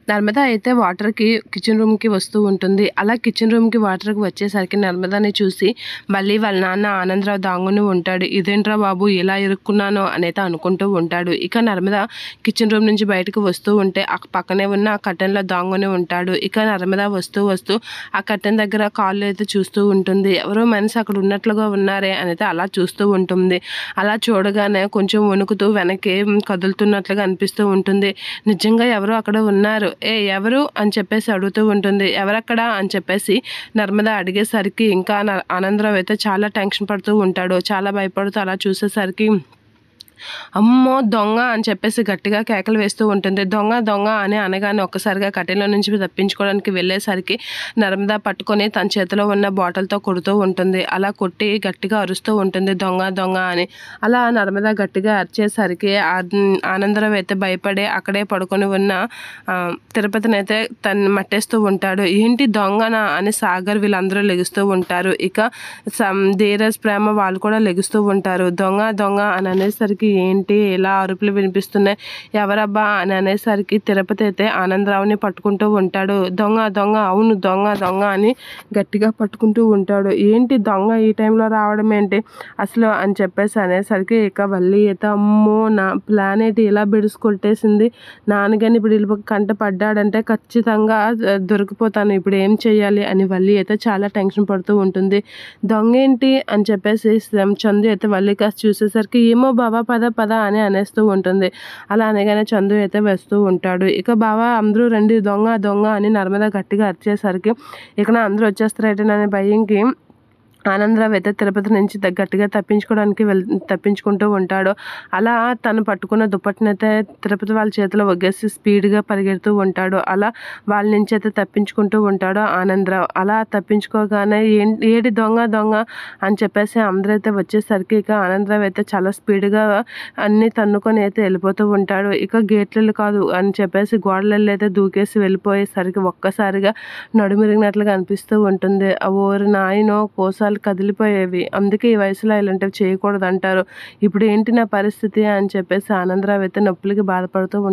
నర్మద అయితే వాటర్‌కి కిచెన్ రూమ్‌కి వస్తూ ఉంటుంది. అలా కిచెన్ రూమ్‌కి వాటర్‌కి వచ్చేసరికి నర్మదాని చూసి మళ్ళీ వాళ్ళ నాన్న ఆనందరావు దాంగుని ఉంటాడు. ఇదేంట్రా బాబు ఇలా ఇరుక్కున్నాను అనైతే అనుకుంటూ ఉంటాడు. ఇక నర్మద కిచెన్ రూమ్ నుంచి బయటకు వస్తూ ఉంటే పక్కనే ఉన్న ఆ కర్టెన్‌లో దాంగుని ఉంటాడు. ఇక నర్మద వస్తూ ఆ కర్టెన్ దగ్గర కాళ్ళు అయితే చూస్తూ ఉంటుంది. ఎవరో మనిషి అక్కడ ఉన్నట్లుగా ఉన్నారే అనైతే అలా చూస్తూ ఉంటుంది. అలా చూడగానే కొంచెం వణుకుతూ వెనక్కి కదులుతున్నట్లుగా అనిపిస్తూ ఉంటుంది. నిజంగా ఎవరో అక్కడ ఉన్నారు. ఎవరు అని చెప్పేసి అడుగుతూ ఉంటుంది. ఎవరక్కడ అని చెప్పేసి నర్మద అడిగేసరికి ఇంకా ఆనందరావు అయితే చాలా టెన్షన్ పడుతూ ఉంటాడు. చాలా భయపడుతూ అలా చూసేసరికి అమ్మో దొంగ అని చెప్పేసి గట్టిగా కేకలు వేస్తూ ఉంటుంది. దొంగ దొంగ అని అనగానే ఒక్కసారిగా కట్టెలో నుంచి తప్పించుకోవడానికి వెళ్ళేసరికి నర్మద పట్టుకొని తన చేతిలో ఉన్న బాటిల్తో కొడుతూ ఉంటుంది. అలా కొట్టి గట్టిగా అరుస్తూ ఉంటుంది దొంగ దొంగ అని. అలా నర్మద గట్టిగా అరిచేసరికి ఆనందరావు అయితే భయపడి అక్కడే పడుకొని ఉన్న తిరుపతిని అయితే తను మట్టేస్తూ ఉంటాడు. ఏంటి దొంగనా అని సాగర్ వీళ్ళందరూ లెగుస్తూ ఉంటారు. ఇక ధీరజ్ ప్రేమ వాళ్ళు కూడా లెగుస్తూ ఉంటారు. దొంగ దొంగ అని అనేసరికి ఏంటి ఇలా అరుపులు వినిపిస్తున్నాయి, ఎవరబ్బా అని అనేసరికి తిరుపతి అయితే ఆనందరావుని పట్టుకుంటూ ఉంటాడు. దొంగ దొంగ అవును దొంగ దొంగ అని గట్టిగా పట్టుకుంటూ ఉంటాడు. ఏంటి దొంగ ఈ టైంలో రావడం ఏంటి అసలు అని చెప్పేసి అనేసరికి ఇక వల్లి అయితే అమ్మో నా ప్లాన్ ఏంటి ఇలా బిడుసుకొట్టేసింది, నాన్నగాని ఇప్పుడు వీళ్ళు కంట పడ్డాడంటే ఖచ్చితంగా దొరికిపోతాను, ఇప్పుడు ఏం చేయాలి అని వల్లి అయితే చాలా టెన్షన్ పడుతూ ఉంటుంది. దొంగ ఏంటి అని చెప్పేసి చందు అయితే వల్లి కాస్త చూసేసరికి ఏమో బావా పద పద అని అనేస్తూ ఉంటుంది. అలా అనగానే చందు అయితే వేస్తూ ఉంటాడు. ఇక బావా అందరూ రండి దొంగ దొంగ అని నర్మద గట్టిగా అరిచేసరికి ఇక అందరూ వచ్చేస్తారేటనే భయంకి ఆనందరావు అయితే తిరుపతి నుంచి గట్టిగా తప్పించుకుంటూ ఉంటాడు. అలా తను పట్టుకున్న దుప్పటినైతే తిరుపతి వాళ్ళ చేతిలో ఒగ్గేసి స్పీడ్గా పరిగెడుతూ ఉంటాడు. అలా వాళ్ళ నుంచి అయితే తప్పించుకుంటూ ఉంటాడు ఆనందరావు. అలా తప్పించుకోగానే ఏడి దొంగ దొంగ అని చెప్పేసి అందరైతే వచ్చేసరికి ఇక ఆనందరావు అయితే చాలా స్పీడ్గా అన్నీ తన్నుకొని అయితే వెళ్ళిపోతూ ఉంటాడు. ఇక గేట్లలో కాదు అని చెప్పేసి గోడలలో అయితే దూకేసి వెళ్ళిపోయేసరికి ఒక్కసారిగా నడుమిరిగినట్లుగా అనిపిస్తూ ఉంటుంది. ఓరి నాయనో కోసాలు కదిలిపోయేవి, అందుకే ఈ వయసులో ఇలాంటివి చేయకూడదు అంటారు, ఇప్పుడు ఏంటి నా పరిస్థితి అని చెప్పేసి ఆనందరావు అయితే నొప్పులకి బాధపడుతూ ఉంటాడు.